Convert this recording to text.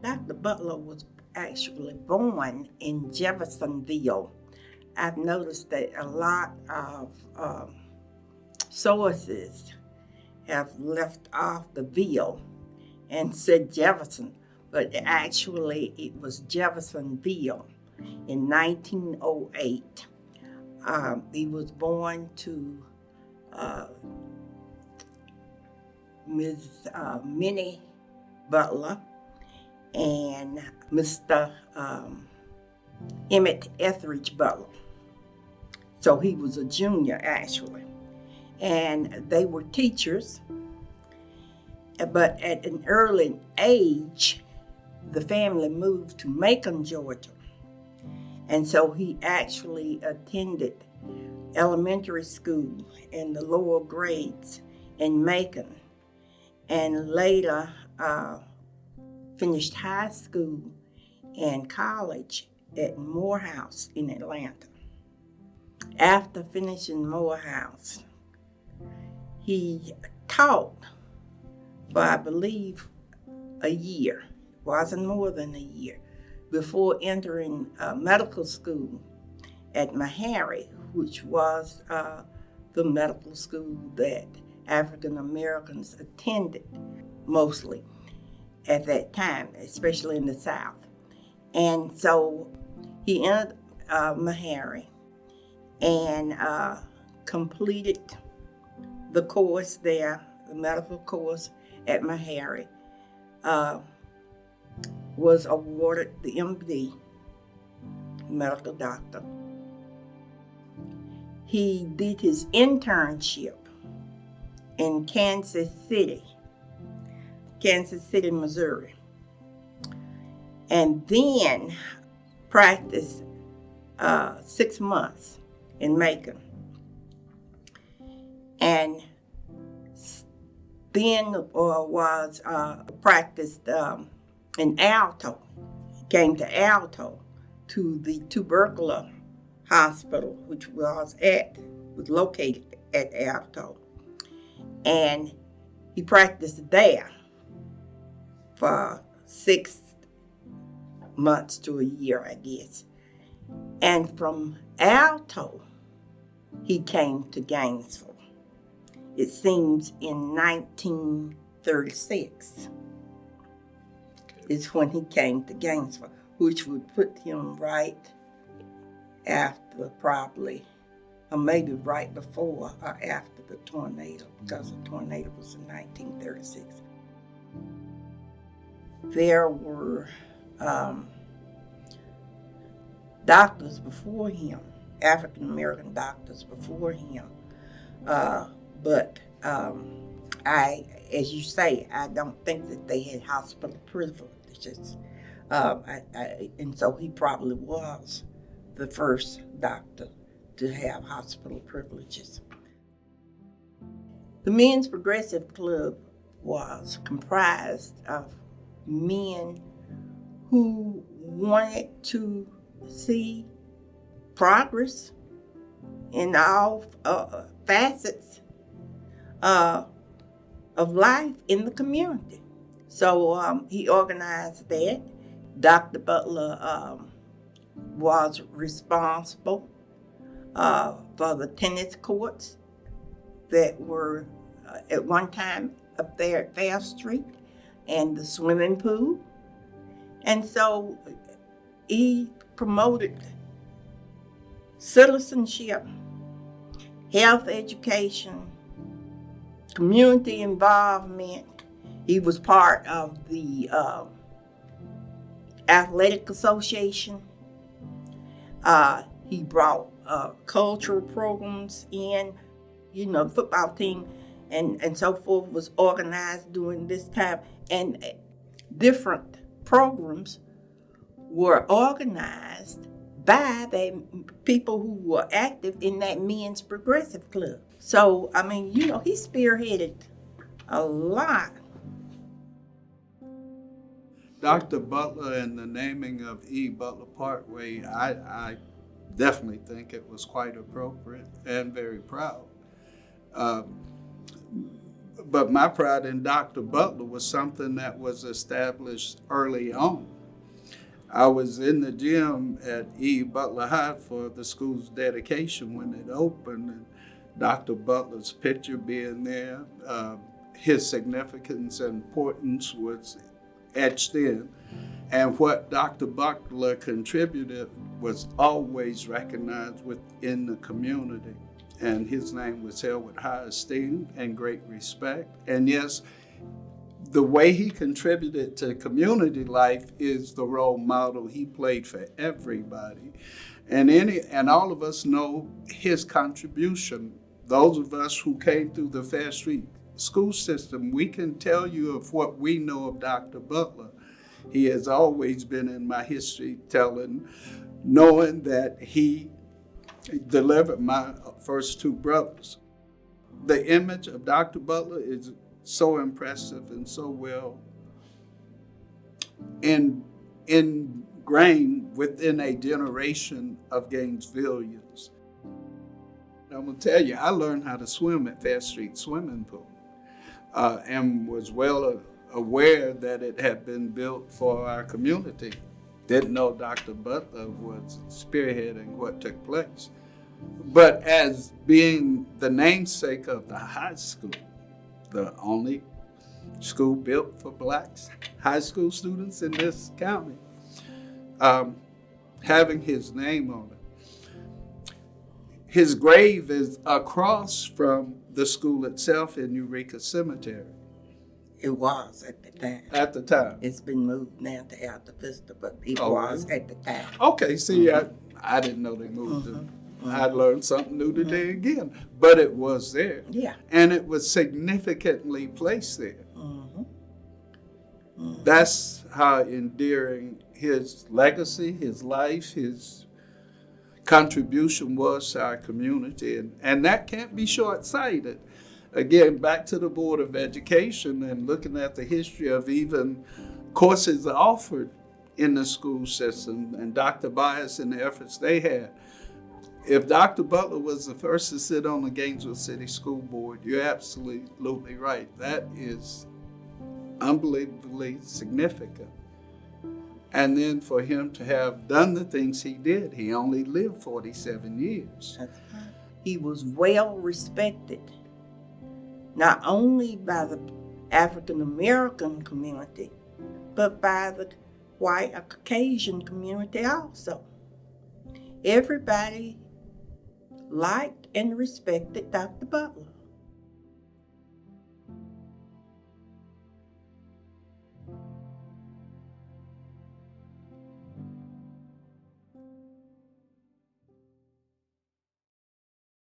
Dr. Butler was actually born in Jeffersonville. I've noticed that a lot of sources have left off the Ville and said Jefferson, but actually it was Jeffersonville in 1908. He was born to Ms. Minnie Butler and Mr. Emmett Ethridge Butler. So he was a junior, actually. And they were teachers, but at an early age, the family moved to Macon, Georgia. And so he actually attended elementary school in the lower grades in Macon, and later finished high school and college at Morehouse in Atlanta. After finishing Morehouse, he taught for, I believe, a year, wasn't more than a year, before entering medical school at Meharry, which was the medical school that African Americans attended mostly at that time, especially in the South. And so he entered Meharry and completed the course there, the medical course at Meharry, was awarded the MD, medical doctor. He did his internship in Kansas City, Missouri, and then practiced 6 months in Macon. And then was practiced in Alto. He came to Alto, to the tubercular hospital, which was located at Alto. And he practiced there for 6 months to a year, I guess. And from Alto, he came to Gainesville. It seems in 1936 is when he came to Gainesville, which would put him right after probably, or maybe right before or after the tornado, because the tornado was in 1936. There were doctors before him, African American doctors before him, but as you say, I don't think that they had hospital privileges, and so he probably was the first doctor to have hospital privileges. The Men's Progressive Club was comprised of men who wanted to see progress in all facets of life in the community. So he organized that. Dr. Butler was responsible for the tennis courts that were at one time up there at Fair Street, and the swimming pool. And so he promoted citizenship, health education, community involvement. He was part of the athletic association. He brought cultural programs in, the football team and so forth was organized during this time. And different programs were organized by the people who were active in that Men's Progressive Club. So, he spearheaded a lot. Dr. Butler and the naming of E. Butler Parkway, I definitely think it was quite appropriate and very proud. But my pride in Dr. Butler was something that was established early on. I was in the gym at E. Butler High for the school's dedication when it opened, and Dr. Butler's picture being there, his significance and importance was etched in. And what Dr. Butler contributed was always recognized within the community. And his name was held with high esteem and great respect. And yes, the way he contributed to community life is the role model he played for everybody. And all of us know his contribution. Those of us who came through the Fair Street school system, we can tell you of what we know of Dr. Butler. He has always been in my history telling, knowing that he delivered my first two brothers. The image of Dr. Butler is so impressive and so well ingrained within a generation of Gainesvillians. I'm going to tell you, I learned how to swim at Fair Street Swimming Pool and was well aware that it had been built for our community. Didn't know Dr. Butler was spearheading what took place. But as being the namesake of the high school, the only school built for Black high school students in this county, having his name on it. His grave is across from the school itself in Eureka Cemetery. It was at the time. At the time. It's been moved now to Alta Vista, but it Oh, was really? at the time. Okay, see, I didn't know they moved it. I learned something new today again, but it was there. Yeah. And it was significantly placed there. That's how endearing his legacy, his life, his contribution was to our community. And that can't be short-sighted. Again, back to the Board of Education and looking at the history of even courses offered in the school system and Dr. Bias and the efforts they had. If Dr. Butler was the first to sit on the Gainesville City School Board, you're absolutely right. That is unbelievably significant. And then for him to have done the things he did, he only lived 47 years. That's right. He was well respected, not only by the African American community, but by the white or Caucasian community also. Everybody liked and respected Dr. Butler.